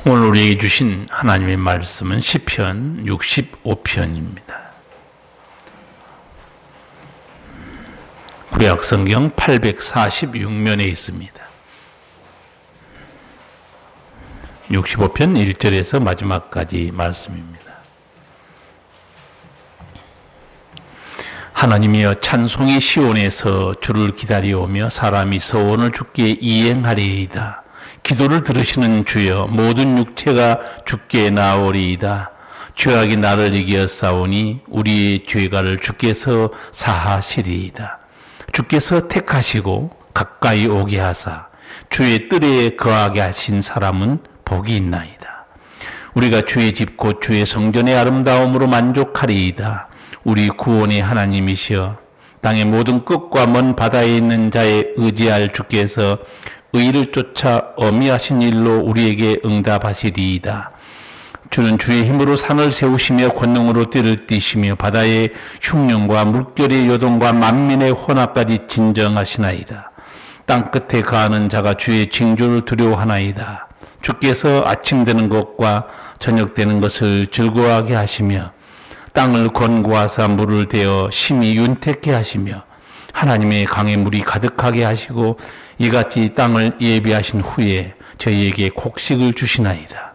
오늘 우리에게 주신 하나님의 말씀은 시편 65편입니다. 구약성경 846면에 있습니다. 65편 1절에서 마지막까지 말씀입니다. 하나님이여, 찬송이 시온에서 주를 기다려오며 사람이 서원을 주께 이행하리이다. 기도를 들으시는 주여, 모든 육체가 주께 나오리이다. 죄악이 나를 이겨 싸우니 우리의 죄가를 주께서 사하시리이다. 주께서 택하시고 가까이 오게 하사 주의 뜰에 거하게 하신 사람은 복이 있나이다. 우리가 주의 집 곧 주의 성전의 아름다움으로 만족하리이다. 우리 구원의 하나님이시여, 땅의 모든 끝과 먼 바다에 있는 자의 의지할 주께서 의를 쫓아 어미하신 일로 우리에게 응답하시리이다. 주는 주의 힘으로 산을 세우시며 권능으로 띠를 띠시며 바다의 흉령과 물결의 요동과 만민의 혼합까지 진정하시나이다. 땅끝에 거하는 자가 주의 징조를 두려워하나이다. 주께서 아침 되는 것과 저녁 되는 것을 즐거워하게 하시며 땅을 권고하사 물을 대어 심히 윤택케 하시며 하나님의 강에 물이 가득하게 하시고 이같이 땅을 예비하신 후에 저희에게 곡식을 주시나이다.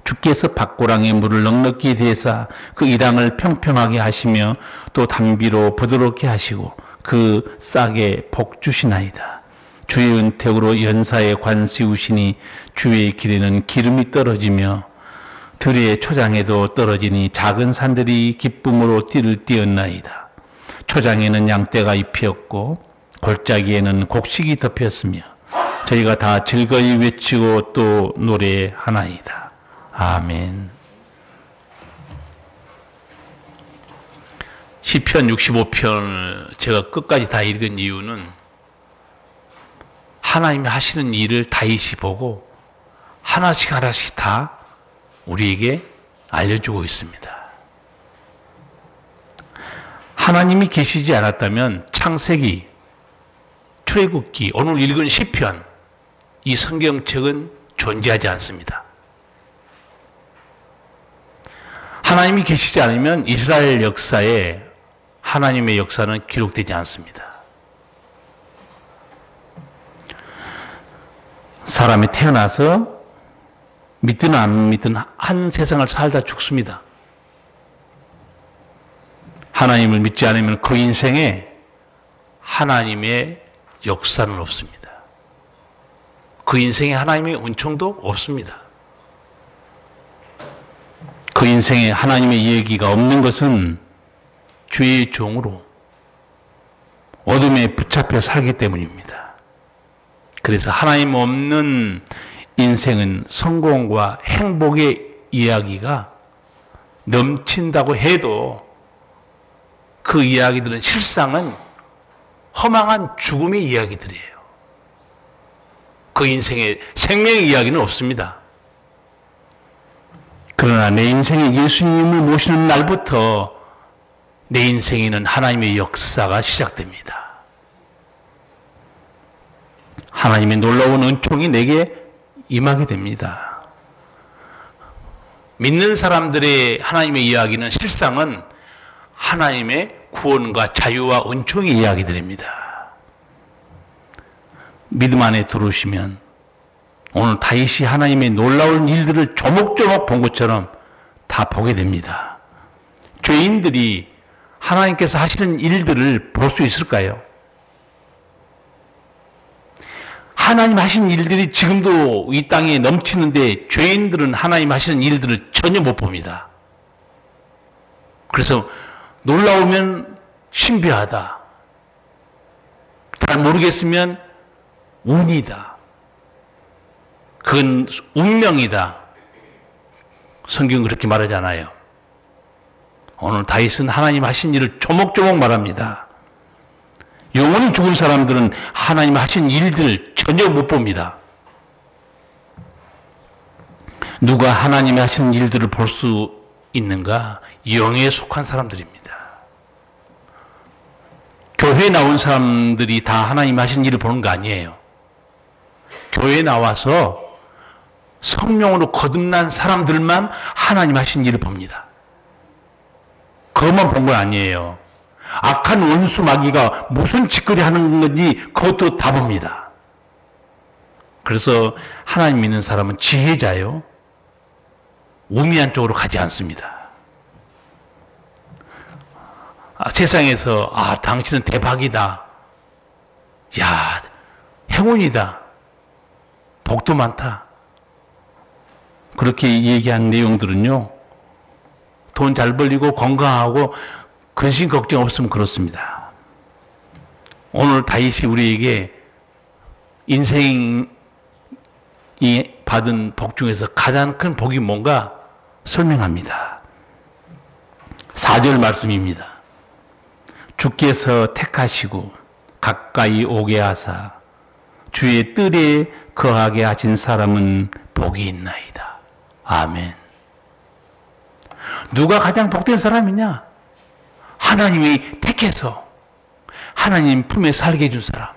주께서 밭고랑에 물을 넉넉히 대사 그 이랑을 평평하게 하시며 또 담비로 부드럽게 하시고 그 싹에 복 주시나이다. 주의 은택으로 연사에 관 씌우시니 주의 길에는 기름이 떨어지며 들의 초장에도 떨어지니 작은 산들이 기쁨으로 띠를 띄었나이다. 초장에는 양떼가 입혔고 골짜기에는 곡식이 덮였으며 저희가 다 즐거이 외치고 또 노래하나이다. 아멘. 시편 65편을 제가 끝까지 다 읽은 이유는 하나님이 하시는 일을 다윗이 보고 하나씩 하나씩 다 우리에게 알려주고 있습니다. 하나님이 계시지 않았다면 창세기, 출애굽기, 오늘 읽은 시편, 이 성경책은 존재하지 않습니다. 하나님이 계시지 않으면 이스라엘 역사에 하나님의 역사는 기록되지 않습니다. 사람이 태어나서 믿든 안 믿든 한 세상을 살다 죽습니다. 하나님을 믿지 않으면 그 인생에 하나님의 역사는 없습니다. 그 인생에 하나님의 은총도 없습니다. 그 인생에 하나님의 얘기가 없는 것은 죄의 종으로 어둠에 붙잡혀 살기 때문입니다. 그래서 하나님 없는 인생은 성공과 행복의 이야기가 넘친다고 해도 그 이야기들은 실상은 허망한 죽음의 이야기들이에요. 그 인생에 생명의 이야기는 없습니다. 그러나 내 인생에 예수님을 모시는 날부터 내 인생에는 하나님의 역사가 시작됩니다. 하나님의 놀라운 은총이 내게 임하게 됩니다. 믿는 사람들의 하나님의 이야기는 실상은 하나님의 구원과 자유와 은총의 이야기들입니다. 믿음 안에 들어오시면 오늘 다윗이 하나님의 놀라운 일들을 조목조목 본 것처럼 다 보게 됩니다. 죄인들이 하나님께서 하시는 일들을 볼 수 있을까요? 하나님 하시는 일들이 지금도 이 땅에 넘치는데 죄인들은 하나님 하시는 일들을 전혀 못 봅니다. 그래서 놀라우면 신비하다. 잘 모르겠으면 운이다. 그건 운명이다. 성경은 그렇게 말하잖아요. 오늘 다윗은 하나님 하신 일을 조목조목 말합니다. 영원히 죽은 사람들은 하나님 하신 일들을 전혀 못 봅니다. 누가 하나님이 하시는 일들을 볼 수 있는가? 영에 속한 사람들입니다. 교회에 나온 사람들이 다 하나님 하신 일을 보는 거 아니에요. 교회에 나와서 성령으로 거듭난 사람들만 하나님 하신 일을 봅니다. 그것만 본 건 아니에요. 악한 원수 마귀가 무슨 짓거리 하는 건지 그것도 다 봅니다. 그래서 하나님 믿는 사람은 지혜자요. 우미한 쪽으로 가지 않습니다. 세상에서 당신은 대박이다. 야, 행운이다. 복도 많다. 그렇게 얘기한 내용들은요. 돈 잘 벌리고 건강하고 근심 걱정 없으면 그렇습니다. 오늘 다윗이 우리에게 인생이 받은 복 중에서 가장 큰 복이 뭔가 설명합니다. 4절 말씀입니다. 주께서 택하시고 가까이 오게 하사 주의 뜰에 거하게 하신 사람은 복이 있나이다. 아멘. 누가 가장 복된 사람이냐? 하나님이 택해서 하나님 품에 살게 해준 사람.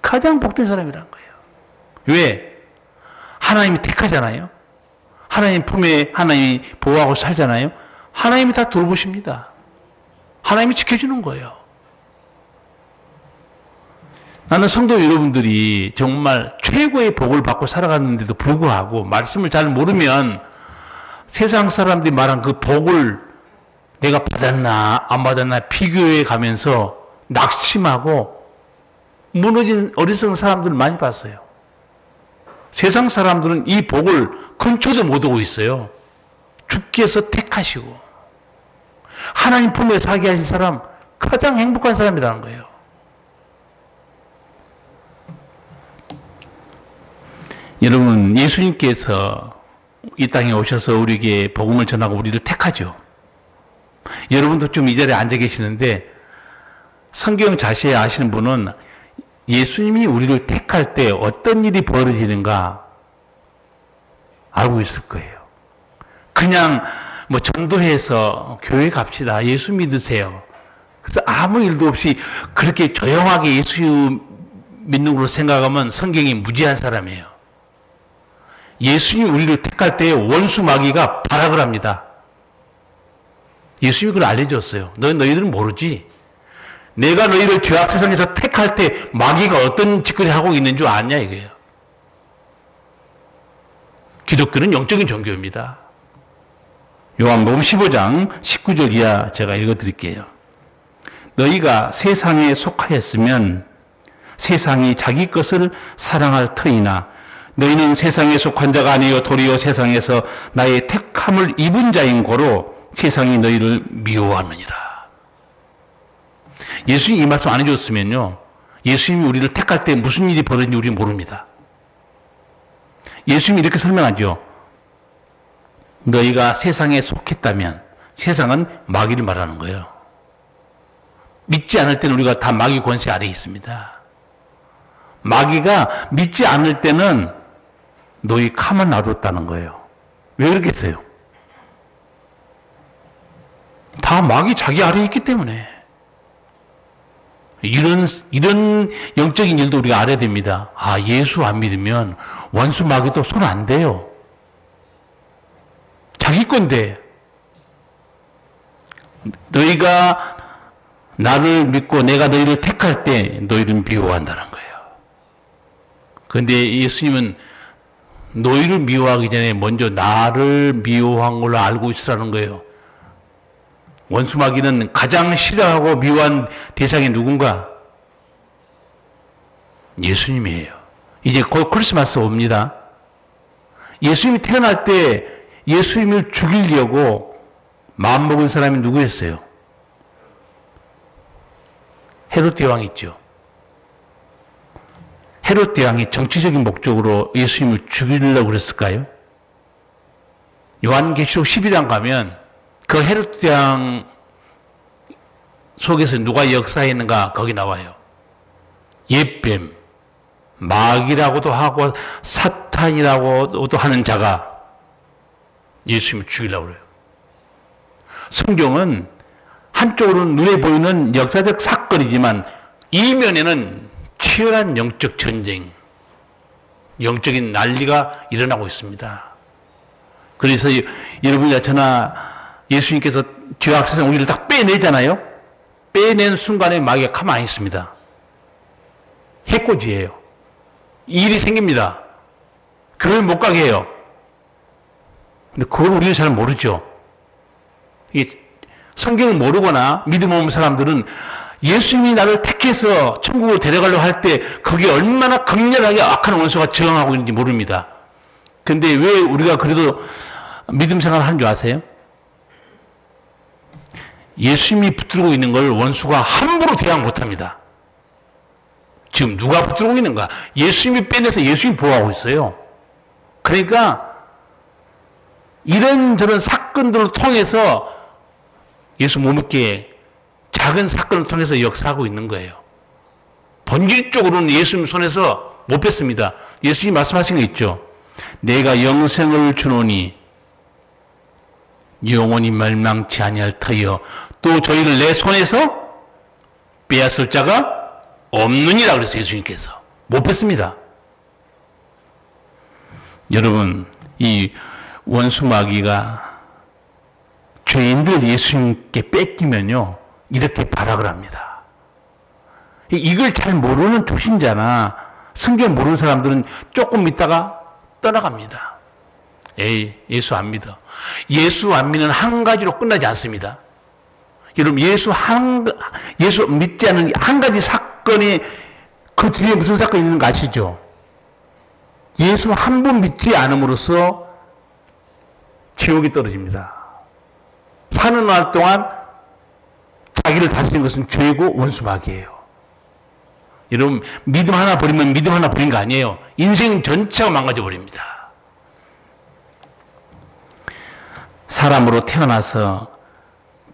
가장 복된 사람이라는 거예요. 왜? 하나님이 택하잖아요. 하나님 품에 하나님이 보호하고 살잖아요. 하나님이 다 돌보십니다. 하나님이 지켜주는 거예요. 나는 성도 여러분들이 정말 최고의 복을 받고 살아갔는데도 불구하고 말씀을 잘 모르면 세상 사람들이 말한 그 복을 내가 받았나 안 받았나 비교해 가면서 낙심하고 무너진 어리석은 사람들을 많이 봤어요. 세상 사람들은 이 복을 근처도 못 오고 있어요. 주께서 택하시고 하나님 품에 살게 하신 사람 가장 행복한 사람이라는 거예요. 여러분, 예수님께서 이 땅에 오셔서 우리에게 복음을 전하고 우리를 택하죠. 여러분도 좀 이 자리에 앉아 계시는데 성경 자세히 아시는 분은 예수님이 우리를 택할 때 어떤 일이 벌어지는가 알고 있을 거예요. 그냥 뭐 전도해서 교회 갑시다. 예수 믿으세요. 그래서 아무 일도 없이 그렇게 조용하게 예수 믿는 걸로 생각하면 성경이 무지한 사람이에요. 예수님이 우리를 택할 때 원수 마귀가 발악을 합니다. 예수님이 그걸 알려줬어요. 너희들은 모르지. 내가 너희를 죄악 세상에서 택할 때 마귀가 어떤 짓거리 하고 있는 줄 아냐 이거예요. 기독교는 영적인 종교입니다. 요한복음 15장 19절 이하 제가 읽어드릴게요. 너희가 세상에 속하였으면 세상이 자기 것을 사랑할 터이나 너희는 세상에 속한 자가 아니요 도리어 세상에서 나의 택함을 입은 자인 고로 세상이 너희를 미워하느니라. 예수님이 이 말씀 안 해줬으면요, 예수님이 우리를 택할 때 무슨 일이 벌어진지 우리는 모릅니다. 예수님이 이렇게 설명하죠. 너희가 세상에 속했다면, 세상은 마귀를 말하는 거예요. 믿지 않을 때는 우리가 다 마귀 권세 아래에 있습니다. 마귀가 믿지 않을 때는 너희 가만 놔뒀다는 거예요. 왜 그러겠어요? 다 마귀 자기 아래에 있기 때문에. 이런 영적인 일도 우리가 알아야 됩니다. 예수 안 믿으면 원수 마귀도 손 안 대요. 자기 건데. 너희가 나를 믿고 내가 너희를 택할 때 너희를 미워한다는 거예요. 그런데 예수님은 너희를 미워하기 전에 먼저 나를 미워한 걸로 알고 있으라는 거예요. 원수 마귀는 가장 싫어하고 미워한 대상이 누군가? 예수님이에요. 이제 곧 크리스마스 옵니다. 예수님이 태어날 때 예수님을 죽이려고 마음먹은 사람이 누구였어요? 헤롯 왕 있죠. 헤롯 왕이 정치적인 목적으로 예수님을 죽이려고 그랬을까요? 요한계시록 11장 가면 그 헤롯 왕 속에서 누가 역사했는가 거기 나와요. 옛뱀, 마귀라고도 하고 사탄이라고도 하는 자가 예수님을 죽이려고 그래요. 성경은 한쪽으로는 눈에 보이는 역사적 사건이지만 이면에는 치열한 영적 전쟁, 영적인 난리가 일어나고 있습니다. 그래서 여러분이나 저나 예수님께서 죄악 세상 우리를 딱 빼내잖아요. 빼낸 순간에 마귀가 가만히 있습니다. 해코지예요. 일이 생깁니다. 교회 못 가게 해요. 근데 그걸 우리는 잘 모르죠. 성경을 모르거나 믿음 없는 사람들은 예수님이 나를 택해서 천국으로 데려가려고 할 때 그게 얼마나 강렬하게 악한 원수가 저항하고 있는지 모릅니다. 근데 왜 우리가 그래도 믿음 생활을 하는 줄 아세요? 예수님이 붙들고 있는 걸 원수가 함부로 대항 못합니다. 지금 누가 붙들고 있는가? 예수님이 빼내서 예수님이 보호하고 있어요. 그러니까 이런저런 사건들을 통해서 예수 못 믿게 작은 사건을 통해서 역사하고 있는 거예요. 본질적으로는 예수님 손에서 못 뺐습니다. 예수님이 말씀하신 거 있죠. 내가 영생을 주노니 영원히 멸망치 아니할 터이요 또 저희를 내 손에서 빼앗을 자가 없느니라 그랬어요. 예수님께서 못 뺐습니다. 여러분, 이 원수 마귀가 죄인들 예수님께 뺏기면요 이렇게 발악을 합니다. 이걸 잘 모르는 초신자나 성경 모르는 사람들은 조금 있다가 떠나갑니다. 에이, 예수 안 믿어. 예수 안 믿는 한 가지로 끝나지 않습니다. 여러분, 예수 믿지 않는 한 가지 사건이 그 뒤에 무슨 사건이 있는 거 아시죠? 예수 한 번 믿지 않음으로써 지옥이 떨어집니다. 사는 날 동안 자기를 다스리는 것은 죄고 원수마귀예요. 여러분, 믿음 하나 버리면 믿음 하나 버린 거 아니에요. 인생 전체가 망가져 버립니다. 사람으로 태어나서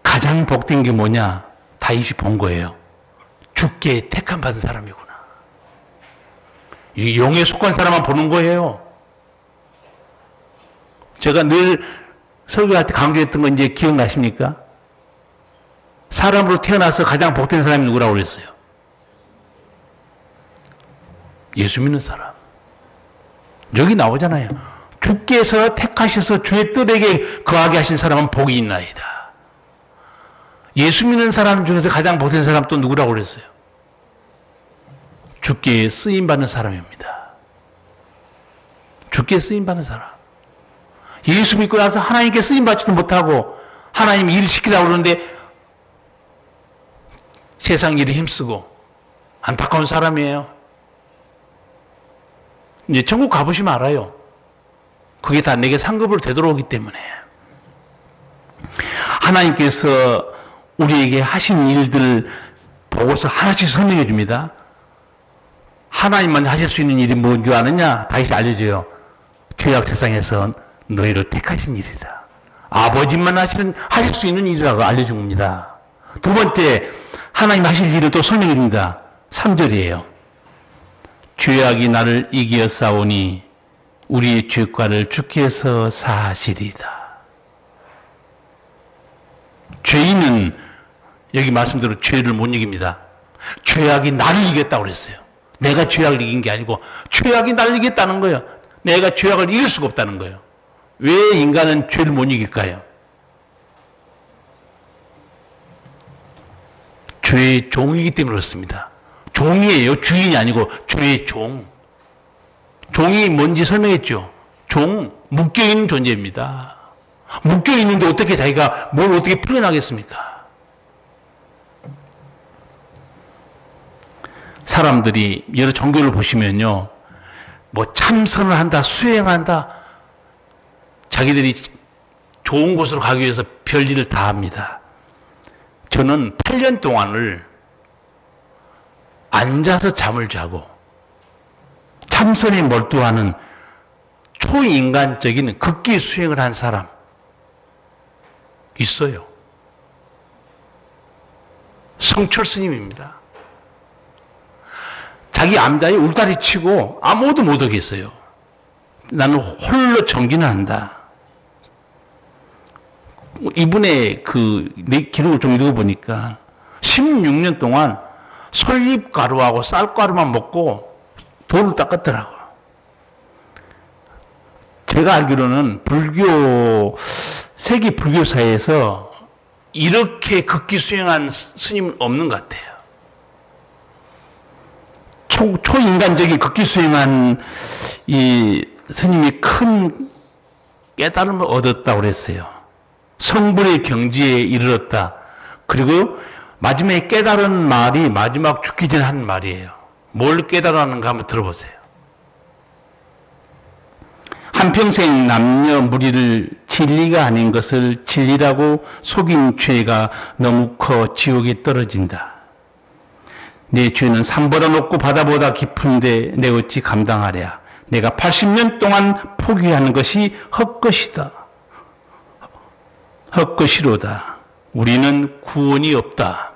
가장 복된 게 뭐냐? 다윗이 본 거예요. 주께 택함 받은 사람이구나. 이 용에 속한 사람만 보는 거예요. 제가 늘 설교할 때 강조했던 거 이제 기억나십니까? 사람으로 태어나서 가장 복된 사람이 누구라고 그랬어요? 예수 믿는 사람. 여기 나오잖아요. 주께서 택하셔서 주의 뜰에게 거하게 하신 사람은 복이 있나이다. 예수 믿는 사람 중에서 가장 복된 사람 또 누구라고 그랬어요? 주께 쓰임받는 사람입니다. 주께 쓰임받는 사람. 예수 믿고 나서 하나님께 쓰임받지도 못하고 하나님 일 시키라고 그러는데 세상 일에 힘쓰고 안타까운 사람이에요. 이제 천국 가보시면 알아요. 그게 다 내게 상급으로 되돌아오기 때문에. 하나님께서 우리에게 하신 일들을 보고서 하나씩 설명해 줍니다. 하나님만 하실 수 있는 일이 뭔 줄 아느냐? 다시 알려줘요. 죄악 세상에서 너희를 택하신 일이다. 아버지만 하실 수 있는 일이라고 알려준 겁니다. 두 번째, 하나님 하실 일을 또 설명해 줍니다. 3절이에요. 죄악이 나를 이기어 싸우니 우리의 죄과를 주께서 사하시리다. 죄인은 여기 말씀대로 죄를 못 이깁니다. 죄악이 나를 이겼다고 그랬어요. 내가 죄악을 이긴 게 아니고 죄악이 나를 이겼다는 거예요. 내가 죄악을 이길 수가 없다는 거예요. 왜 인간은 죄를 못 이길까요? 죄의 종이기 때문에 그렇습니다. 종이에요. 주인이 아니고 죄의 종. 종이 뭔지 설명했죠. 종, 묶여있는 존재입니다. 묶여있는데 어떻게 자기가 뭘 어떻게 풀려나겠습니까? 사람들이 여러 종교를 보시면요, 뭐 참선을 한다, 수행한다, 자기들이 좋은 곳으로 가기 위해서 별일을 다 합니다. 저는 8년 동안을 앉아서 잠을 자고 참선에 몰두하는 초인간적인 극기 수행을 한 사람 있어요. 성철 스님입니다. 자기 암자에 울다리 치고 아무도 못 오겠어요. 나는 홀로 정진을 한다. 이분의 내 기록을 좀 읽어보니까 16년 동안 솔잎가루하고 쌀가루만 먹고 돌을 닦았더라고요. 제가 알기로는 세계 불교사에서 이렇게 극기 수행한 스님은 없는 것 같아요. 초인간적인 극기 수행한 이 스님이 큰 깨달음을 얻었다고 그랬어요. 성불의 경지에 이르렀다. 그리고 마지막에 깨달은 말이 마지막 죽기 전에 한 말이에요. 뭘 깨달았는가 한번 들어보세요. 한평생 남녀 무리를 진리가 아닌 것을 진리라고 속인 죄가 너무 커 지옥에 떨어진다. 내 죄는 산보다 높고 바다보다 깊은데 내 어찌 감당하랴. 내가 80년 동안 포기하는 것이 헛것이다. 헛것이로다. 우리는 구원이 없다.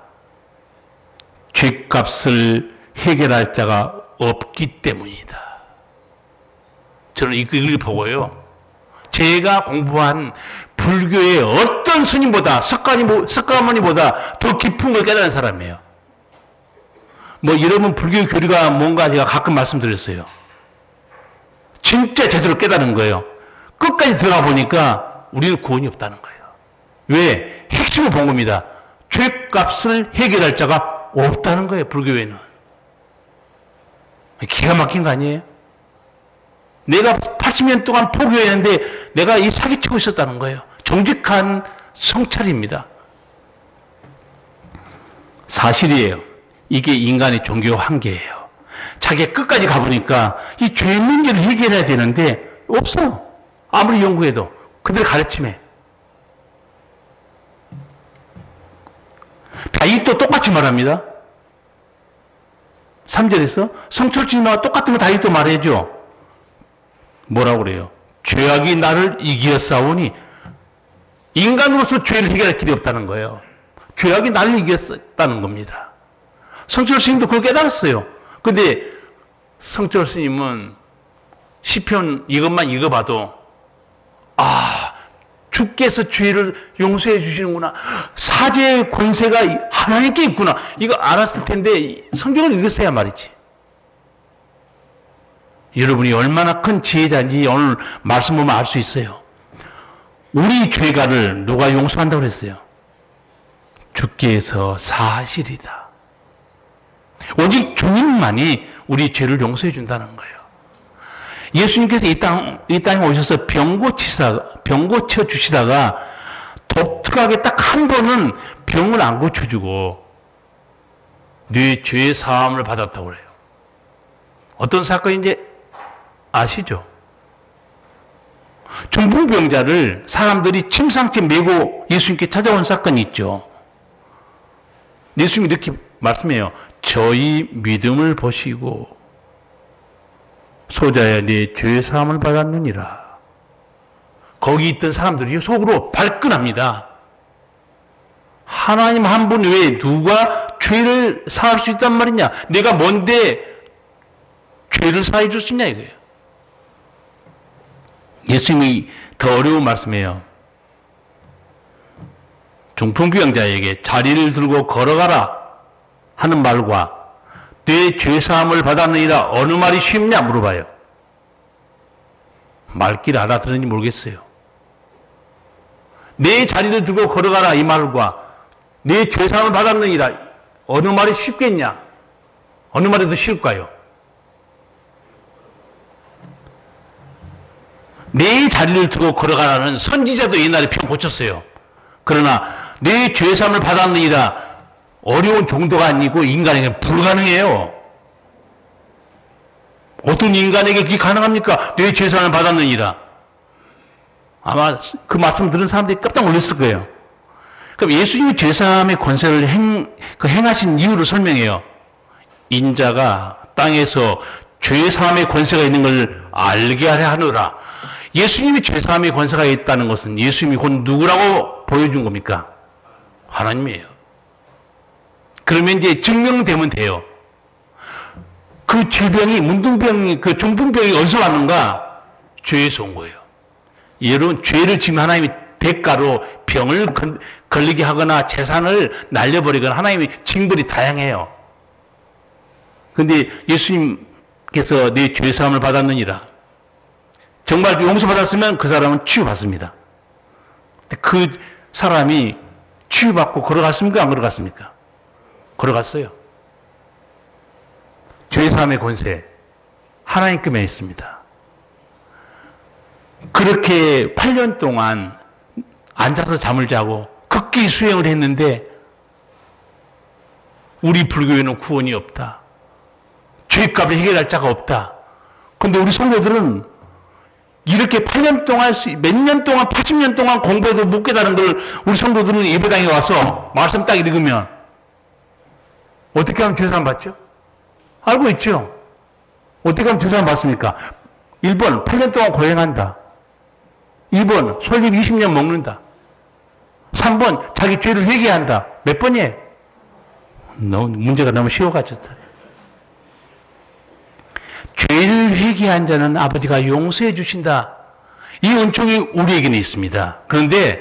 죄값을 해결할 자가 없기 때문이다. 저는 이걸 보고요, 제가 공부한 불교의 어떤 스님보다, 석가모니보다 더 깊은 걸 깨달은 사람이에요. 여러분 불교 교리가 뭔가 제가 가끔 말씀드렸어요. 진짜 제대로 깨달은 거예요. 끝까지 들어가 보니까 우리는 구원이 없다는 거예요. 왜? 핵심을 본 겁니다. 죄값을 해결할 자가 없다는 거예요, 불교에는. 기가 막힌 거 아니에요? 내가 80년 동안 포기했는데 내가 이 사기치고 있었다는 거예요. 정직한 성찰입니다. 사실이에요. 이게 인간의 종교 한계예요. 자기가 끝까지 가보니까 이 죄 문제를 해결해야 되는데 없어요. 아무리 연구해도 그들 가르침에. 다윗도 똑같이 말합니다. 3절에서 성철주님과 똑같은 거 다윗도 말해줘. 뭐라고 그래요? 죄악이 나를 이기었사오니. 인간으로서 죄를 해결할 길이 없다는 거예요. 죄악이 나를 이겼다는 겁니다. 성철 스님도 그걸 깨달았어요. 근데 성철 스님은 시편 이것만 읽어봐도 주께서 죄를 용서해 주시는구나. 사죄의 권세가 하나님께 있구나. 이거 알았을 텐데 성경을 읽으셔야 말이지. 여러분이 얼마나 큰 지혜자인지 오늘 말씀 보면 알 수 있어요. 우리 죄가를 누가 용서한다고 그랬어요? 주께서 사하시리다. 오직 주님만이 우리 죄를 용서해 준다는 거예요. 예수님께서 이 땅에 오셔서 병 고쳐 주시다가 독특하게 딱 한 번은 병을 안 고쳐주고 네 죄의 사함을 받았다고 그래요. 어떤 사건인지 아시죠? 중풍병자를 사람들이 침상째 메고 예수님께 찾아온 사건이 있죠. 예수님이 이렇게 말씀해요. 저희 믿음을 보시고 소자야 네 죄의 사함을 받았느니라. 거기 있던 사람들이 속으로 발끈합니다. 하나님 한 분 외에 누가 죄를 사할 수 있단 말이냐? 내가 뭔데 죄를 사해 줄 수 있냐 이거예요. 예수님이 더 어려운 말씀이에요. 중풍병자에게 자리를 들고 걸어가라 하는 말과 내 죄사함을 받았느니라 어느 말이 쉽냐 물어봐요. 말귀를 알아들었는지 모르겠어요. 내 자리를 들고 걸어가라 이 말과 내 죄사함을 받았느니라 어느 말이 쉽겠냐? 어느 말이 더 쉬울까요? 내 자리를 두고 걸어가라는 선지자도 옛날에 병 고쳤어요. 그러나 내 죄사함을 받았느니라 어려운 정도가 아니고 인간에게는 불가능해요. 어떤 인간에게 그게 가능합니까? 내 죄사함을 받았느니라. 아마 그 말씀 들은 사람들이 깜짝 놀랐을 거예요. 그럼 예수님이 죄사함의 권세를 행하신 이유를 설명해요. 인자가 땅에서 죄사함의 권세가 있는 걸 알게 하려 하노라. 예수님이 죄사함의 권세가 있다는 것은 예수님이 곧 누구라고 보여준 겁니까? 하나님이에요. 그러면 이제 증명되면 돼요. 그 질병이, 문둥병이, 그 중풍병이 어디서 왔는가? 죄에서 온 거예요. 여러분, 죄를 지면 하나님이 대가로 병을 걸리게 하거나 재산을 날려버리거나 하나님의 징벌이 다양해요. 근데 예수님께서 내 죄사함을 받았느니라. 정말 용서받았으면 그 사람은 치유받습니다. 그 사람이 치유받고 걸어갔습니까? 안 걸어갔습니까? 걸어갔어요. 죄사함의 권세 하나님께 있습니다. 그렇게 8년 동안 앉아서 잠을 자고 극기 수행을 했는데 우리 불교에는 구원이 없다. 죄값을 해결할 자가 없다. 근데 우리 성도들은 이렇게 8년 동안, 몇 년 동안, 80년 동안 공부해도 못 깨달은 걸 우리 성도들은 예배당에 와서 말씀 딱 읽으면 어떻게 하면 죄사함 받죠? 알고 있죠? 어떻게 하면 죄사함 받습니까? 1번, 8년 동안 고행한다. 2번, 솔잎 20년 먹는다. 3번, 자기 죄를 회개한다. 몇 번이에요? 문제가 너무 쉬워가지고. 죄를 회개한 자는 아버지가 용서해 주신다. 이 은총이 우리에게는 있습니다. 그런데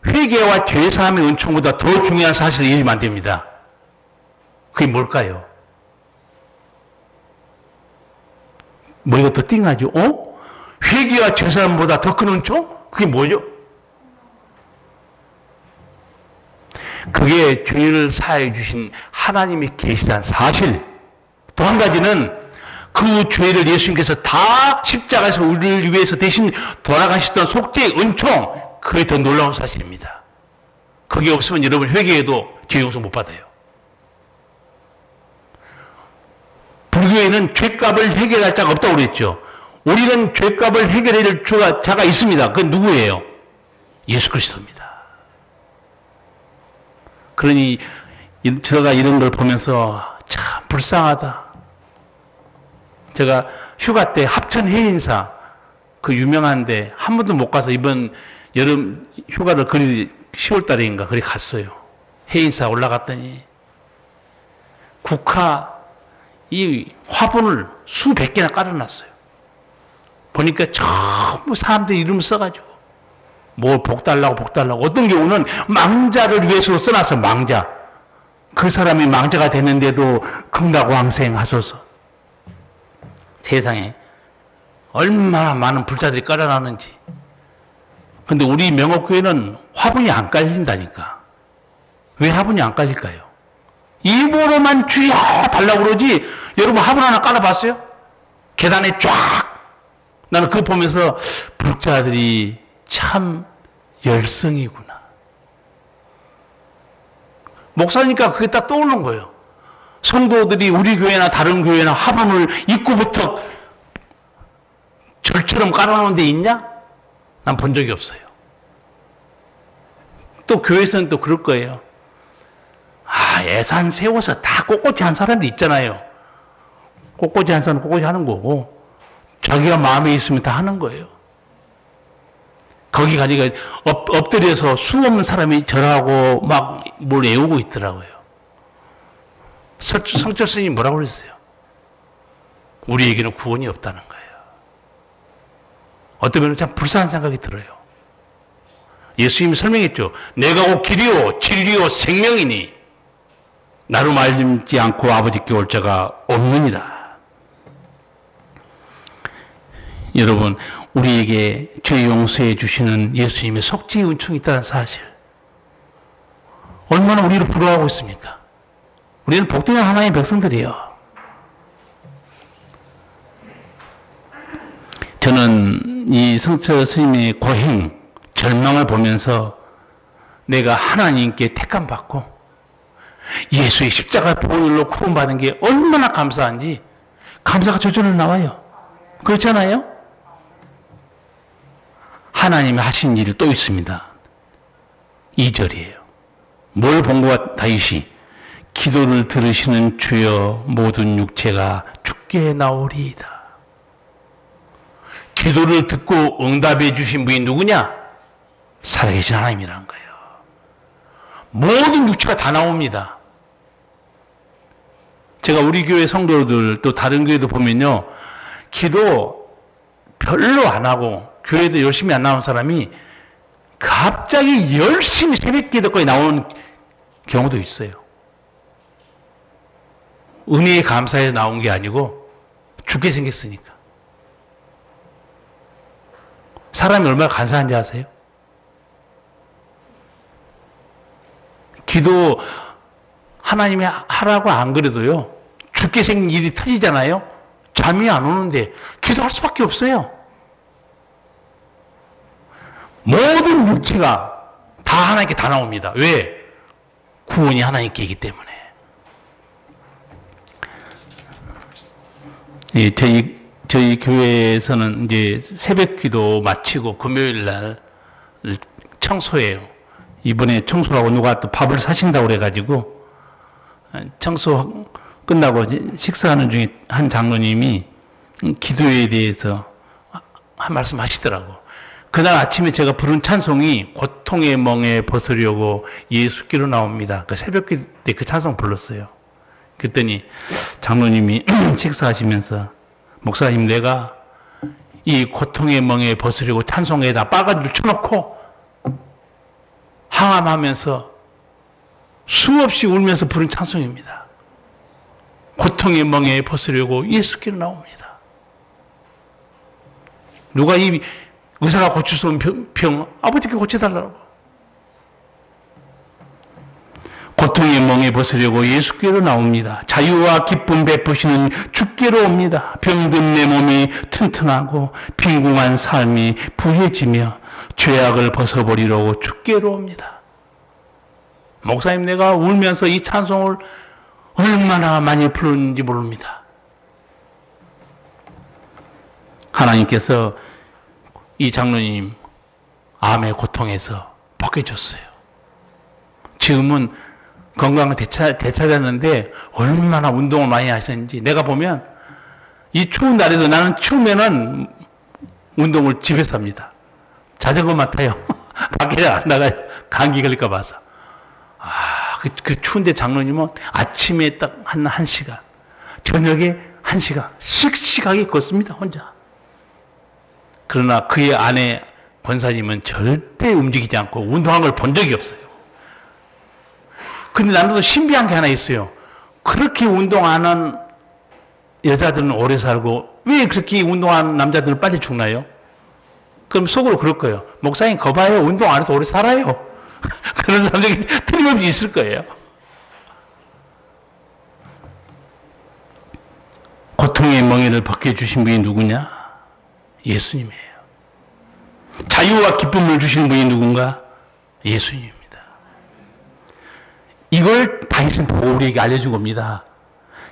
회개와 죄사함의 은총보다 더 중요한 사실을 잊으면 안 됩니다. 그게 뭘까요? 머리가 또 띵하죠? 회개와 죄사함보다 더 큰 은총? 그게 뭐죠? 그게 죄를 사해 주신 하나님이 계시다는 사실. 또 한 가지는 그 죄를 예수님께서 다 십자가에서 우리를 위해서 대신 돌아가시던 속죄의 은총, 그게 더 놀라운 사실입니다. 그게 없으면 여러분 회개해도 죄 용서 못 받아요. 불교에는 죄값을 해결할 자가 없다고 그랬죠. 우리는 죄값을 해결할 자가 있습니다. 그건 누구예요? 예수 그리스도입니다. 그러니 제가 이런 걸 보면서 참 불쌍하다. 제가 휴가 때 합천 해인사, 그 유명한데 한 번도 못 가서 이번 여름 휴가를 거리 10월 달인가 거기 갔어요. 해인사 올라갔더니 국화 이 화분을 수백 개나 깔아놨어요. 보니까 전부 사람들이 이름을 써가지고 뭘 복달라고 어떤 경우는 망자를 위해서 써놨어요. 망자. 그 사람이 망자가 됐는데도 극락왕생하소서. 세상에 얼마나 많은 불자들이 깔아놨는지. 근데 우리 명업교회는 화분이 안 깔린다니까. 왜 화분이 안 깔릴까요? 입으로만 주여 달라고 그러지. 여러분 화분 하나 깔아봤어요? 계단에 쫙. 나는 그거 보면서 불자들이 참 열성이구나. 목사니까 그게 딱 떠오르는 거예요. 성도들이 우리 교회나 다른 교회나 화분을 입구부터 절처럼 깔아놓은 데 있냐? 난 본 적이 없어요. 또 교회에서는 또 그럴 거예요. 예산 세워서 다 꼿꼿이 한 사람도 있잖아요. 꼿꼿이 한 사람은 꼿꼿이 하는 거고 자기가 마음에 있으면 다 하는 거예요. 거기 가니까 엎드려서 수없는 사람이 절하고 막 뭘 외우고 있더라고요. 성철 스님이 뭐라고 그랬어요? 우리에게는 구원이 없다는 거예요. 어떤 면은 참 불쌍한 생각이 들어요. 예수님이 설명했죠. 내가 곧 길이요 진리요 생명이니 나로 말지 않고 아버지께 올 자가 없느니라. 여러분, 우리에게 죄 용서해 주시는 예수님의 속죄의 은총이 있다는 사실, 얼마나 우리를 부러워하고 있습니까? 우리는 복된 하나님의 백성들이에요. 저는 이 성철 스님의 고행, 절망을 보면서 내가 하나님께 택함받고 예수의 십자가 보혈로 구원받은 게 얼마나 감사한지 감사가 저절로 나와요. 그렇잖아요? 하나님이 하신 일이 또 있습니다. 2절이에요. 뭘 본 것 다윗이 기도를 들으시는 주여 모든 육체가 죽게 나오리이다. 기도를 듣고 응답해 주신 분이 누구냐? 살아계신 하나님이라는 거예요. 모든 육체가 다 나옵니다. 제가 우리 교회 성도들 또 다른 교회도 보면요, 기도 별로 안 하고 교회도 열심히 안 나온 사람이 갑자기 열심히 새벽 기도까지 나오는 경우도 있어요. 은혜에 감사해서 나온 게 아니고 죽게 생겼으니까. 사람이 얼마나 간사한지 아세요? 기도 하나님이 하라고 안 그래도요, 죽게 생긴 일이 터지잖아요. 잠이 안 오는데 기도할 수밖에 없어요. 모든 육체가 다 하나님께 다 나옵니다. 왜? 구원이 하나님께 있기 때문에. 예, 저희 교회에서는 이제 새벽 기도 마치고 금요일 날 청소해요. 이번에 청소하고 누가 또 밥을 사신다고 그래가지고 청소 끝나고 식사하는 중에 한 장로님이 기도에 대해서 한 말씀 하시더라고. 그날 아침에 제가 부른 찬송이 고통의 멍에 벗으려고 예수께로 나옵니다. 그 새벽 때 그 찬송 불렀어요. 그랬더니 장로님이 식사하시면서, 목사님, 내가 이 고통의 멍에 벗으려고 찬송에다 빨간줄 쳐놓고 항암하면서 수없이 울면서 부른 찬송입니다. 고통의 멍에 벗으려고 예수께로 나옵니다. 누가 이 의사가 고칠 수 없는 병 아버지께 고쳐달라고. 고통의 멍에 벗으려고 예수께로 나옵니다. 자유와 기쁨 베푸시는 주께로 옵니다. 병든 내 몸이 튼튼하고 빈궁한 삶이 부해지며 죄악을 벗어버리려고 주께로 옵니다. 목사님, 내가 울면서 이 찬송을 얼마나 많이 부르는지 모릅니다. 하나님께서 이 장로님 암의 고통에서 벗겨줬어요. 지금은 건강을 되찾았는데 얼마나 운동을 많이 하셨는지. 내가 보면 이 추운 날에도, 나는 추우면은 운동을 집에서 합니다. 자전거만 타요. 밖에 안 나가요. 감기 걸릴까 봐서. 그 추운데 장로님은 아침에 딱 한 시간, 저녁에 1시간 씩씩하게 걷습니다, 혼자. 그러나 그의 아내 권사님은 절대 움직이지 않고 운동한 걸 본 적이 없어요. 근데 나도 신비한 게 하나 있어요. 그렇게 운동 안 한 여자들은 오래 살고 왜 그렇게 운동한 남자들은 빨리 죽나요? 그럼 속으로 그럴 거예요. 목사님, 거봐요. 운동 안 해서 오래 살아요. 그런 사람들이 틀림없이 있을 거예요. 고통의 멍에를 벗겨주신 분이 누구냐? 예수님이에요. 자유와 기쁨을 주신 분이 누군가? 예수님입니다. 이걸 다윗은 보고 우리에게 알려준 겁니다.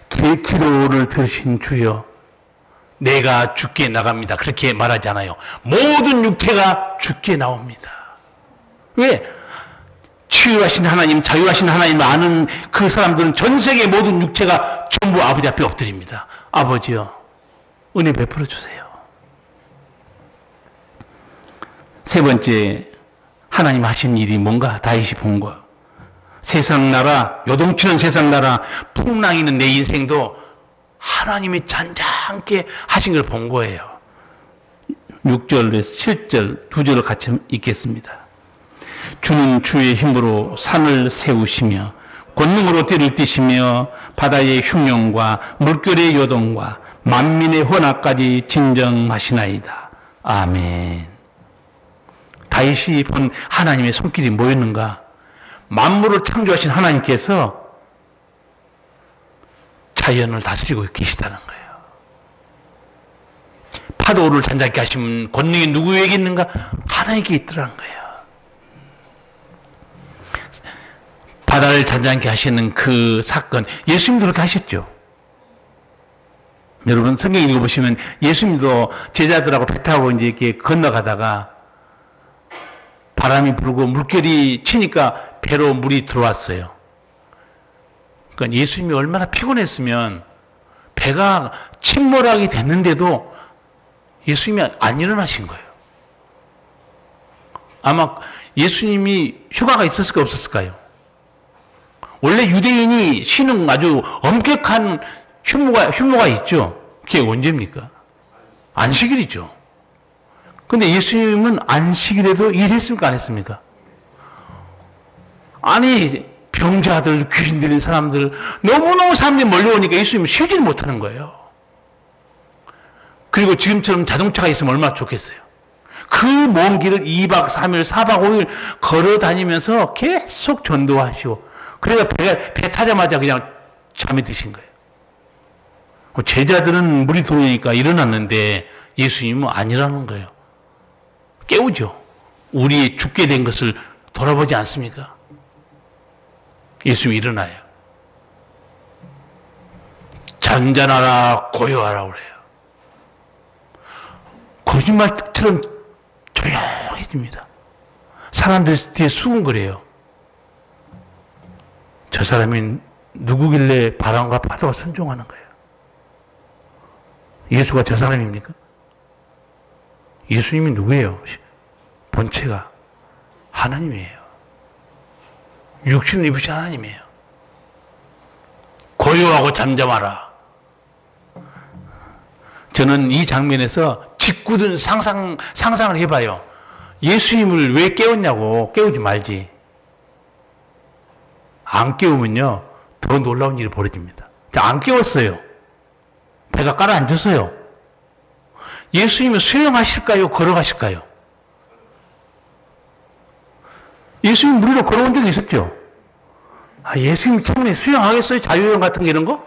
기도를 들으신 주여, 내가 주께 나갑니다. 그렇게 말하지 않아요. 모든 육체가 주께 나옵니다. 왜? 치유하신 하나님, 자유하신 하나님을 아는 그 사람들은 전 세계 모든 육체가 전부 아버지 앞에 엎드립니다. 아버지여, 은혜 베풀어 주세요. 세 번째, 하나님 하신 일이 뭔가 다윗이 본 거. 세상 나라, 요동치는 세상 나라, 풍랑이 있는 내 인생도 하나님이 잔잔하게 하신 걸 본 거예요. 6절에서 7절 두 절을 같이 읽겠습니다. 주는 주의 힘으로 산을 세우시며 권능으로 띠를 띠시며 바다의 흉령과 물결의 요동과 만민의 혼합까지 진정하시나이다. 아멘. 다윗이 본 하나님의 손길이 뭐였는가? 만물을 창조하신 하나님께서 자연을 다스리고 계시다는 거예요. 파도를 잔잔케 하시면 권능이 누구에게 있는가? 하나님께 있더라는 거예요. 바다를 잔잔케 하시는 그 사건, 예수님도 그렇게 하셨죠. 여러분 성경 읽어보시면 예수님도 제자들하고 배 타고 이제 이렇게 건너가다가 바람이 불고 물결이 치니까 배로 물이 들어왔어요. 그러니까 예수님이 얼마나 피곤했으면 배가 침몰하게 됐는데도 예수님이 안 일어나신 거예요. 아마 예수님이 휴가가 있었을까 없었을까요? 원래 유대인이 쉬는 아주 엄격한 휴무가 있죠. 그게 언제입니까? 안식일이죠. 근데 예수님은 안식일에도 일했습니까? 안 했습니까? 아니, 병자들, 귀신 들린 사람들, 너무너무 사람들이 몰려오니까 예수님은 쉬지를 못하는 거예요. 그리고 지금처럼 자동차가 있으면 얼마나 좋겠어요. 그 먼 길을 2박 3일, 4박 5일 걸어 다니면서 계속 전도하시오. 그래서 배 타자마자 그냥 잠이 드신 거예요. 제자들은 물이 들어오니까 일어났는데 예수님은 아니라는 거예요. 깨우죠. 우리의 죽게 된 것을 돌아보지 않습니까? 예수님이 일어나요. 잔잔하라 고요하라 그래요. 거짓말처럼 조용해집니다. 사람들 뒤에 수군거려요. 저 사람이 누구길래 바람과 파도가 순종하는 거예요. 예수가 저 사람입니까? 예수님이 누구예요? 본체가 하나님이에요. 육신을 입으신 하나님이에요. 고요하고 잠잠하라. 저는 이 장면에서 짓궂은 상상을 해봐요. 예수님을 왜 깨웠냐고. 깨우지 말지. 안 깨우면요 더 놀라운 일이 벌어집니다. 안 깨웠어요. 배가 가라앉았어요. 예수님은 수영하실까요? 걸어가실까요? 예수님 물 위로 걸어온 적이 있었죠? 예수님 차원에 수영하겠어요? 자유여행 같은 게 이런 거?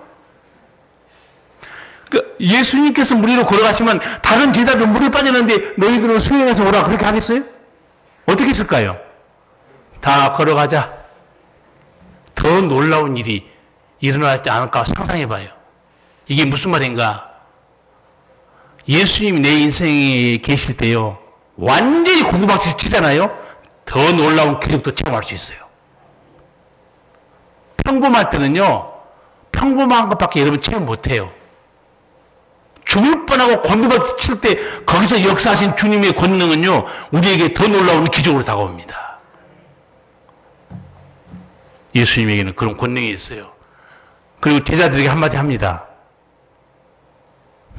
예수님께서 물 위로 걸어가시면 다른 제자들 물에 빠졌는데 너희들은 수영해서 오라 그렇게 하겠어요? 어떻게 했을까요? 다 걸어가자. 더 놀라운 일이 일어나지 않을까 상상해봐요. 이게 무슨 말인가? 예수님이 내 인생에 계실 때요 완전히 구두박질 치잖아요. 더 놀라운 기적도 체험할 수 있어요. 평범할 때는요 평범한 것밖에 여러분 체험 못해요. 죽을 뻔하고 곤두박질 칠 때 거기서 역사하신 주님의 권능은요 우리에게 더 놀라운 기적으로 다가옵니다. 예수님에게는 그런 권능이 있어요. 그리고 제자들에게 한마디 합니다.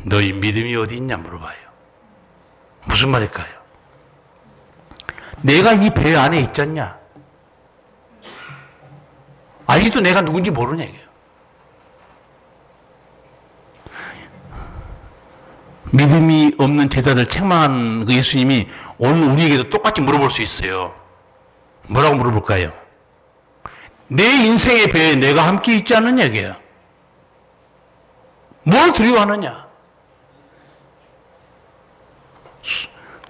너희 믿음이 어디 있냐 물어봐요. 무슨 말일까요? 내가 이 배 안에 있잖냐? 아직도 내가 누군지 모르냐 이게요. 믿음이 없는 제자들 책망한 그 예수님이 오늘 우리에게도 똑같이 물어볼 수 있어요. 뭐라고 물어볼까요? 내 인생의 배에 내가 함께 있지 않느냐 이게요. 뭘 두려워하느냐?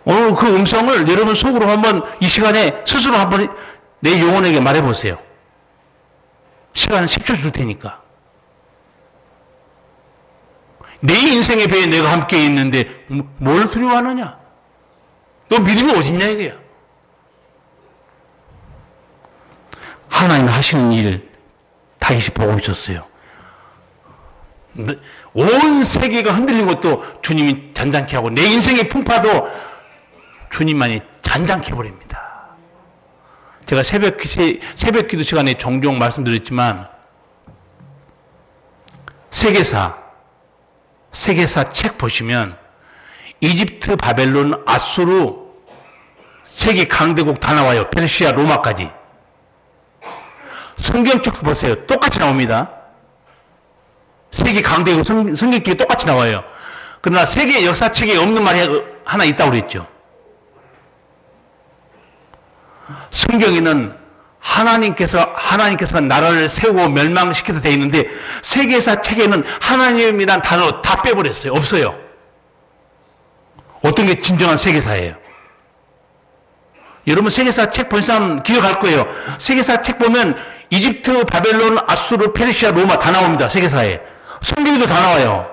오늘 그 음성을 여러분 속으로 한번 이 시간에 스스로 한번 내 영혼에게 말해보세요. 시간 10초 줄 테니까. 내 인생의 배에 내가 함께 있는데 뭘 두려워하느냐? 너 믿음이 어딨냐 이거야. 하나님 하시는 일 다시 보고 있었어요. 온 세계가 흔들린 것도 주님이 잔잔케 하고 내 인생의 풍파도 주님만이 잔잔케 해버립니다. 제가 새벽 기도 시간에 종종 말씀드렸지만 세계사 책 보시면 이집트, 바벨론, 아수르 세계 강대국 다 나와요. 페르시아, 로마까지. 성경책 보세요. 똑같이 나옵니다. 세계 강대국 성경책이 똑같이 나와요. 그러나 세계 역사책에 없는 말이 하나 있다고 그랬죠. 성경에는 하나님께서 나라를 세우고 멸망시켜서 되어 있는데 세계사 책에는 하나님이란 단어 다 빼버렸어요. 없어요. 어떤 게 진정한 세계사예요? 여러분 세계사 책 본 사람 기억할 거예요. 세계사 책 보면 이집트, 바벨론, 아수르, 페르시아, 로마 다 나옵니다. 세계사에. 성경에도 다 나와요.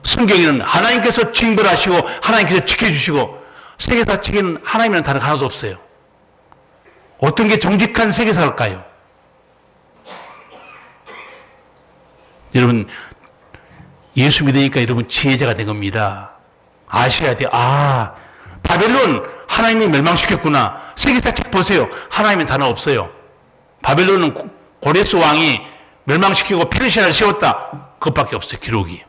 성경에는 하나님께서 징벌하시고 하나님께서 지켜주시고 세계사 책에는 하나님이라는 단어가 하나도 없어요. 어떤 게 정직한 세계사일까요? 여러분 예수 믿으니까 여러분 지혜자가 된 겁니다. 아셔야 돼요. 바벨론 하나님이 멸망시켰구나. 세계사 책 보세요. 하나님의 단어 없어요. 바벨론은 고레스 왕이 멸망시키고 페르시아를 세웠다. 그것밖에 없어요. 기록이.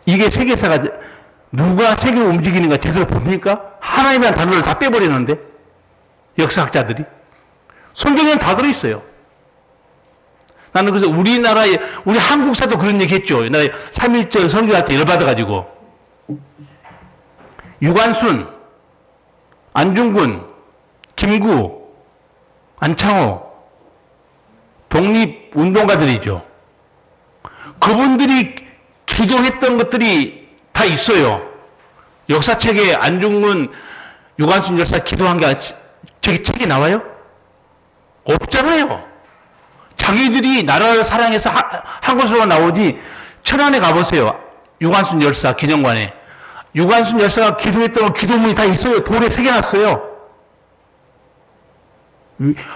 이게 세계사가 누가 세계를 움직이는가 제대로 봅니까? 하나님이라는 단어를 다 빼버리는데 역사학자들이. 성경에는 다 들어있어요. 나는 그래서 우리 한국사도 그런 얘기 했죠. 옛날에 3.1절 선교할 때 열받아가지고 유관순, 안중근, 김구, 안창호, 독립운동가들이죠. 그분들이 기도했던 것들이 다 있어요. 역사책에 안중근, 유관순 열사 기도한 게 저기 책에 나와요? 없잖아요. 자기들이 나라를 사랑해서 한 것으로 나오지. 천안에 가보세요. 유관순 열사 기념관에. 유관순 열사가 기도했던 기도문이 다 있어요. 돌에 새겨놨어요.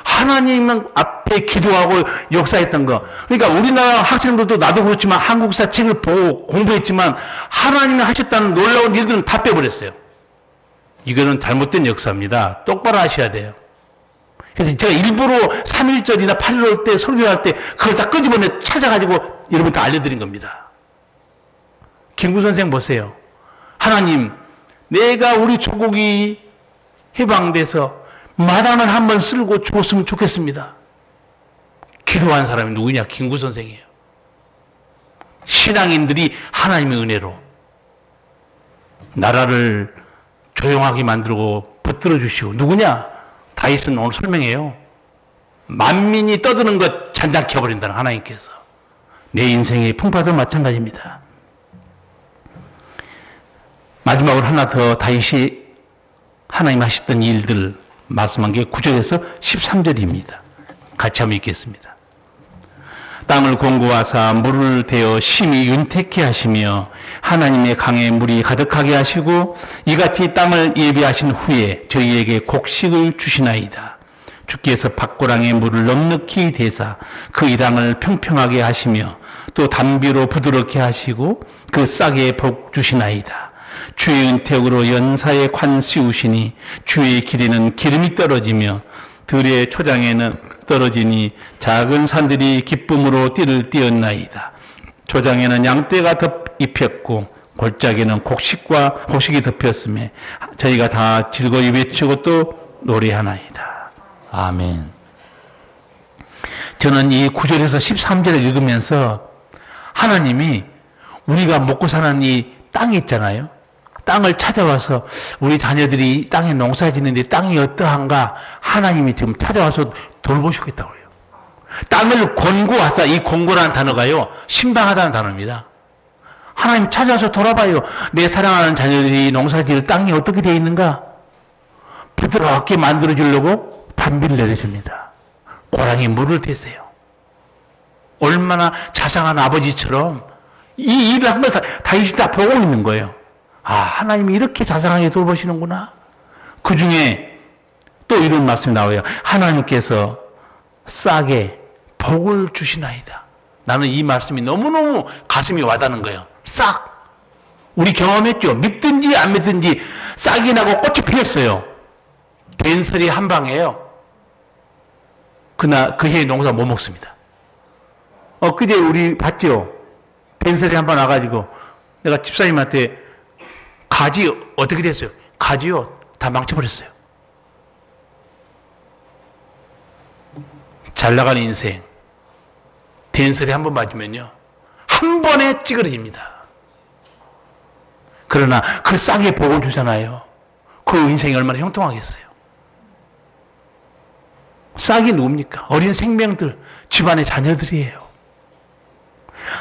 하나님 앞에 기도하고 역사했던 거. 그러니까 우리나라 학생들도 나도 그렇지만 한국사 책을 보고 공부했지만 하나님이 하셨다는 놀라운 일들은 다 빼버렸어요. 이거는 잘못된 역사입니다. 똑바로 하셔야 돼요. 그래서 제가 일부러 3.1절이나 8.15 때 설교할 때 그걸 다 끄집어내 찾아가지고 여러분한테 알려드린 겁니다. 김구 선생 보세요. 하나님, 내가 우리 조국이 해방돼서 마당을 한번 쓸고 줬으면 좋겠습니다. 기도한 사람이 누구냐? 김구 선생이에요. 신앙인들이 하나님의 은혜로 나라를 조용하게 만들고 붙들어 주시고. 누구냐? 다윗은 오늘 설명해요. 만민이 떠드는 것 잔잔케 해버린다는 하나님께서. 내 인생의 풍파도 마찬가지입니다. 마지막으로 하나 더 다윗이 하나님 하셨던 일들 말씀한 게 9절에서 13절입니다. 같이 한번 읽겠습니다. 땅을 공고하사 물을 대어 심히 윤택케 하시며 하나님의 강에 물이 가득하게 하시고 이같이 땅을 예비하신 후에 저희에게 곡식을 주시나이다. 주께서 밭고랑에 물을 넉넉히 대사 그 이랑을 평평하게 하시며 또 담비로 부드럽게 하시고 그 싹에 복 주시나이다. 주의 은택으로 연사에 관 씌우시니 주의 길에는 기름이 떨어지며 들의 초장에는 떨어지니 작은 산들이 기쁨으로 띠를 띄었나이다. 초장에는 양떼가 입혔고 골짜기는 곡식이 덮였으며 저희가 다 즐거이 외치고 또 노래하나이다. 아멘. 저는 이 9절에서 13절을 읽으면서 하나님이 우리가 먹고 사는 이 땅이 있잖아요. 땅을 찾아와서 우리 자녀들이 땅에 농사 짓는데 땅이 어떠한가 하나님이 지금 찾아와서 돌보시겠다고 해요. 땅을 권고하사, 이 권고라는 단어가요, 신방하다는 단어입니다. 하나님 찾아와서 돌아봐요. 내 사랑하는 자녀들이 농사 지을 땅이 어떻게 되어 있는가? 부드럽게 만들어 주려고 담비를 내려줍니다. 고랑에 물을 대세요. 얼마나 자상한 아버지처럼 이 일을 한 걸 다윗이 다 보고 있는 거예요. 아, 하나님이 이렇게 자상하게 돌보시는구나. 그 중에 또 이런 말씀이 나와요. 하나님께서 싹에 복을 주시나이다. 나는 이 말씀이 너무너무 가슴이 와닿는 거예요. 싹. 우리 경험했죠. 믿든지 안 믿든지 싹이 나고 꽃이 피었어요. 된설이 한 방이에요. 그 해에 농사 못 먹습니다. 그제 우리 봤죠? 된설이 한 방 와가지고 내가 집사님한테 가지 어떻게 됐어요? 가지요 다 망쳐버렸어요. 잘 나가는 인생 된설이 한 번 맞으면요 한 번에 찌그러집니다. 그러나 그 싹에 복을 주잖아요. 그 인생이 얼마나 형통하겠어요. 싹이 누굽니까? 어린 생명들, 집안의 자녀들이에요.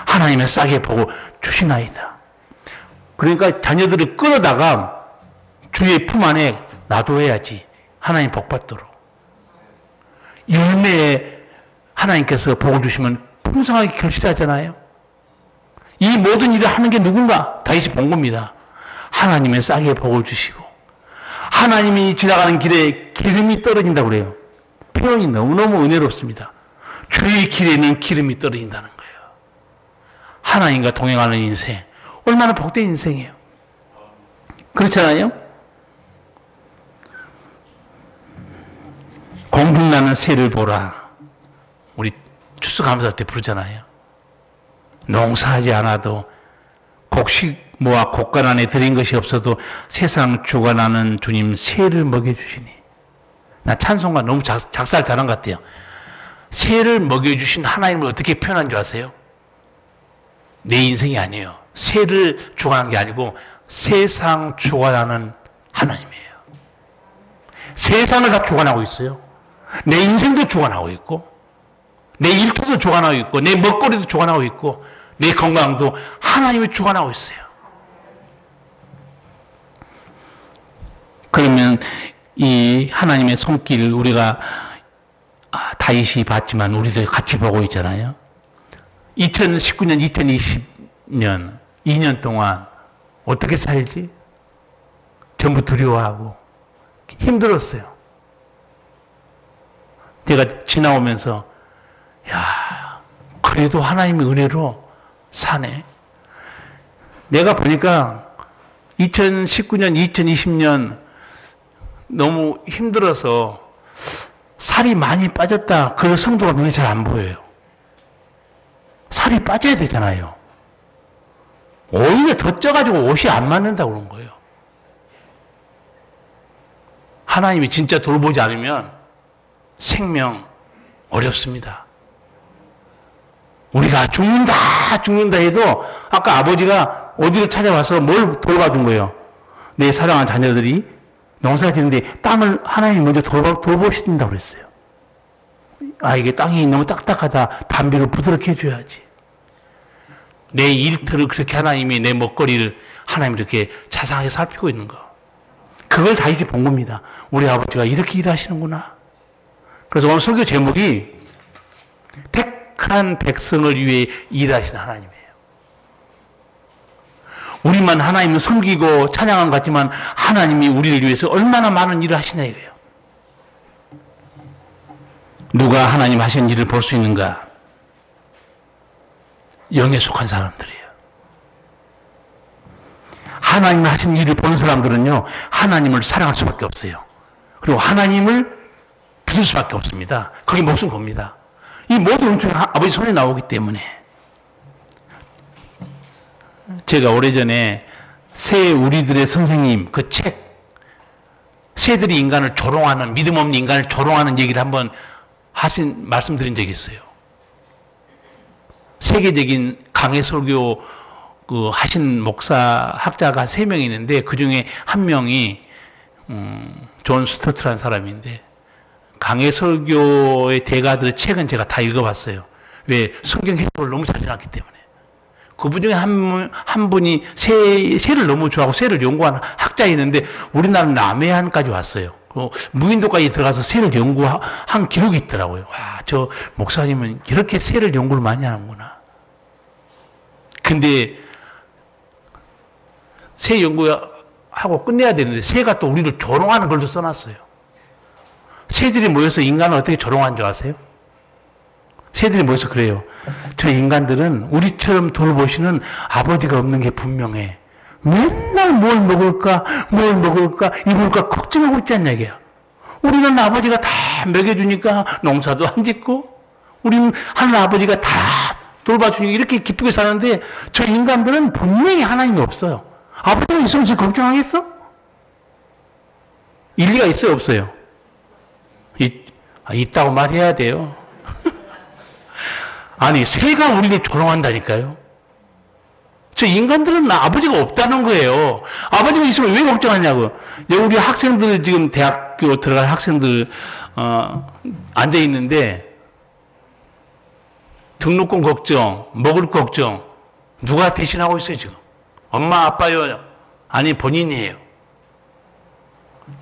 하나님의 싹에 복을 주시나이다. 그러니까 자녀들을 끌어다가 주의 품 안에 놔둬야지 하나님 복 받도록. 열매에 하나님께서 복을 주시면 풍성하게 결실하잖아요. 이 모든 일을 하는 게 누군가? 다윗이 본 겁니다. 하나님의 싹에 복을 주시고 하나님이 지나가는 길에 기름이 떨어진다고 그래요. 표현이 너무너무 은혜롭습니다. 주의 길에는 기름이 떨어진다는 거예요. 하나님과 동행하는 인생 얼마나 복된 인생이에요. 그렇잖아요. 공중나는 새를 보라. 우리 추수감사 때 부르잖아요. 농사하지 않아도 곡식 모아 곡간 안에 들인 것이 없어도 세상 주관하는 주님 새를 먹여주시니. 나 찬송가 너무 작사를 잘한 것 같아요. 새를 먹여주신 하나님을 어떻게 표현한 줄 아세요? 내 인생이 아니에요. 새를 주관한 게 아니고 세상 주관하는 하나님이에요. 세상을 다 주관하고 있어요. 내 인생도 주관하고 있고, 내 일터도 주관하고 있고, 내 먹거리도 주관하고 있고, 내 건강도 하나님이 주관하고 있어요. 그러면 이 하나님의 손길 우리가 다윗이 봤지만 우리도 같이 보고 있잖아요. 2019년, 2020년 2년 동안 어떻게 살지? 전부 두려워하고 힘들었어요. 내가 지나오면서 야, 그래도 하나님의 은혜로 사네. 내가 보니까 2019년, 2020년 너무 힘들어서 살이 많이 빠졌다. 그런 성도가 눈에 잘 안 보여요. 살이 빠져야 되잖아요. 오히려 더 쪄가지고 옷이 안 맞는다고 그런 거예요. 하나님이 진짜 돌보지 않으면 생명 어렵습니다. 우리가 죽는다 해도 아까 아버지가 어디를 찾아와서 뭘 돌봐준 거예요? 내 사랑하는 자녀들이 농사 짓는데 땅을 하나님이 먼저 돌보신다고 그랬어요. 이게 땅이 너무 딱딱하다. 담비를 부드럽게 해줘야지. 내 일터를 그렇게 하나님이 내 먹거리를 하나님이 이렇게 자상하게 살피고 있는 거. 그걸 다윗이 본 겁니다. 우리 아버지가 이렇게 일하시는구나. 그래서 오늘 설교 제목이 택한 백성을 위해 일하시는 하나님이에요. 우리만 하나님을 섬기고 찬양한 것 같지만 하나님이 우리를 위해서 얼마나 많은 일을 하시냐 이거예요. 누가 하나님 하신 일을 볼 수 있는가? 영에 속한 사람들이에요. 하나님 하신 일을 본 사람들은요, 하나님을 사랑할 수밖에 없어요. 그리고 하나님을 믿을 수밖에 없습니다. 그게 목숨 겁니다. 이 모든 은총이 아버지 손에 나오기 때문에. 제가 오래전에 새 우리들의 선생님 그 책, 새들이 인간을 조롱하는, 믿음 없는 인간을 조롱하는 얘기를 한번 말씀드린 적이 있어요. 세계적인 강해 설교 하신 목사 학자가 3명이 있는데 그 중에 한 명이 존 스토트라는 사람인데, 강해 설교의 대가들의 책은 제가 다 읽어봤어요. 왜? 성경 해석을 너무 잘 해놨기 때문에. 그분 중에 한 분이 새를 너무 좋아하고 새를 연구하는 학자가 있는데 우리나라 남해안까지 왔어요. 무인도까지 들어가서 새를 연구한 기록이 있더라고요. 와, 저 목사님은 이렇게 새를 연구를 많이 하는구나. 근데 새 연구하고 끝내야 되는데 새가 또 우리를 조롱하는 걸도 써놨어요. 새들이 모여서 인간을 어떻게 조롱한 줄 아세요? 새들이 모여서 그래요. 저 인간들은 우리처럼 돌보시는 아버지가 없는 게 분명해. 맨날 뭘 먹을까 입을까 걱정하고 있지 않냐 이게요. 우리는 아버지가 다 먹여주니까 농사도 안 짓고, 우리는 하늘 아버지가 다 돌봐주니까 이렇게 기쁘게 사는데, 저 인간들은 분명히 하나님이 없어요. 아버지가 있으면 저 걱정하겠어? 일리가 있어요, 없어요? 있다고 말해야 돼요. 아니, 새가 우리를 조롱한다니까요. 저 인간들은 아버지가 없다는 거예요. 아버지가 있으면 왜 걱정하냐고. 우리 학생들, 지금 대학교 들어갈 학생들 앉아 있는데 등록금 걱정, 먹을 걱정 누가 대신하고 있어요 지금? 엄마 아빠요? 아니 본인이에요.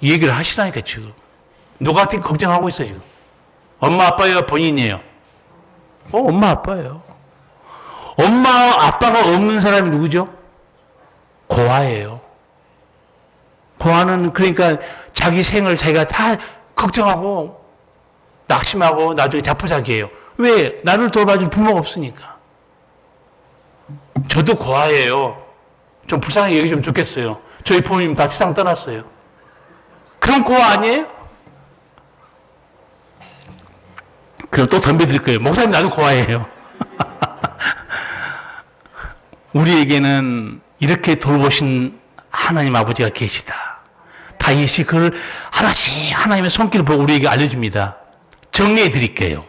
이 얘기를 하시라니까 지금. 누가 걱정하고 있어요 지금? 엄마 아빠요? 본인이에요. 엄마 아빠예요. 엄마 아빠가 없는 사람이 누구죠? 고아예요. 고아는 그러니까 자기 생을 자기가 다 걱정하고 낙심하고 나중에 자포자기해요. 왜? 나를 돌봐줄 부모가 없으니까. 저도 고아예요. 좀 불쌍하게 얘기 좀 좋겠어요. 저희 부모님 다 세상 떠났어요. 그럼 고아 아니에요? 그럼 또 덤벼드릴 거예요. 목사님 나도 고아예요. 우리에게는 이렇게 돌보신 하나님 아버지가 계시다. 다윗이 그걸 하나씩 하나님의 손길을 보고 우리에게 알려줍니다. 정리해 드릴게요.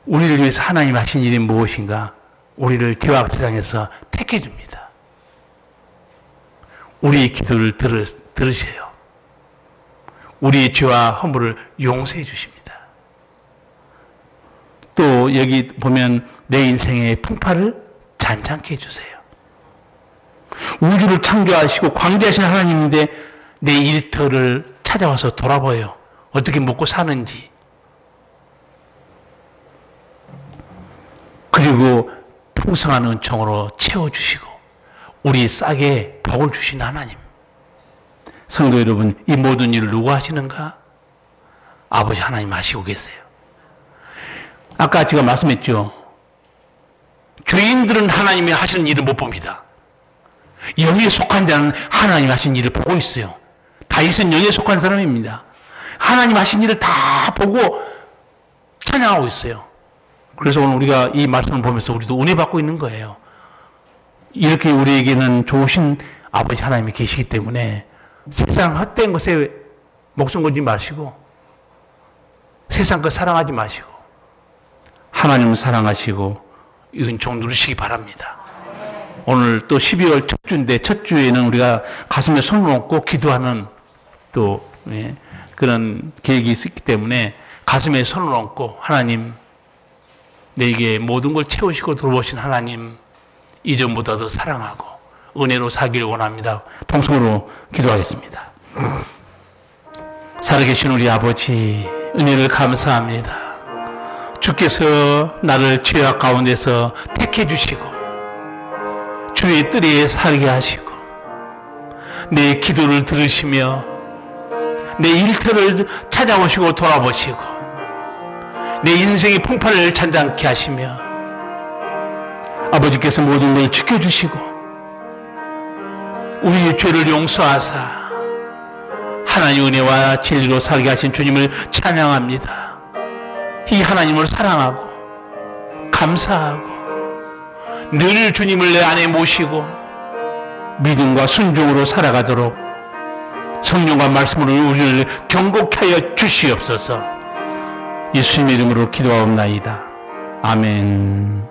우리를 위해서 하나님이 하신 일이 무엇인가? 우리를 죄악 세상에서 택해 줍니다. 우리의 기도를 들으세요. 우리의 죄와 허물을 용서해 주십니다. 또 여기 보면 내 인생의 풍파를 잔잔케 해주세요. 우주를 창조하시고 광대하신 하나님인데 내 일터를 찾아와서 돌아봐요. 어떻게 먹고 사는지. 그리고 풍성한 은총으로 채워주시고 우리 싹에 복을 주신 하나님. 성도 여러분, 이 모든 일을 누가 하시는가? 아버지 하나님 하시고 계세요. 아까 제가 말씀했죠. 죄인들은 하나님이 하시는 일을 못 봅니다. 영에 속한 자는 하나님 하신 일을 보고 있어요. 다윗은 영에 속한 사람입니다. 하나님 하신 일을 다 보고 찬양하고 있어요. 그래서 오늘 우리가 이 말씀을 보면서 우리도 은혜 받고 있는 거예요. 이렇게 우리에게는 좋으신 아버지 하나님이 계시기 때문에 세상 헛된 것에 목숨 걸지 마시고 세상 것 사랑하지 마시고 하나님을 사랑하시고 이 은총 누리시기 바랍니다. 오늘 또 12월 첫 주인데 첫 주에는 우리가 가슴에 손을 얹고 기도하는 또 그런 계획이 있기 때문에 가슴에 손을 얹고 하나님 내게 모든 걸 채우시고 돌보신 하나님 이전보다 더 사랑하고 은혜로 살기를 원합니다. 통성으로 기도하겠습니다. 살아계신 우리 아버지 은혜를 감사합니다. 주께서 나를 죄악 가운데서 택해 주시고 주의 뜰에 살게 하시고 내 기도를 들으시며 내 일터를 찾아오시고 돌아보시고 내 인생의 풍파를 잔잔케 하시며 아버지께서 모든 걸 지켜주시고 우리의 죄를 용서하사 하나님 은혜와 진리로 살게 하신 주님을 찬양합니다. 이 하나님을 사랑하고 감사하고 늘 주님을 내 안에 모시고 믿음과 순종으로 살아가도록 성령과 말씀으로 우리를 경고케 하여 주시옵소서. 예수님의 이름으로 기도하옵나이다. 아멘.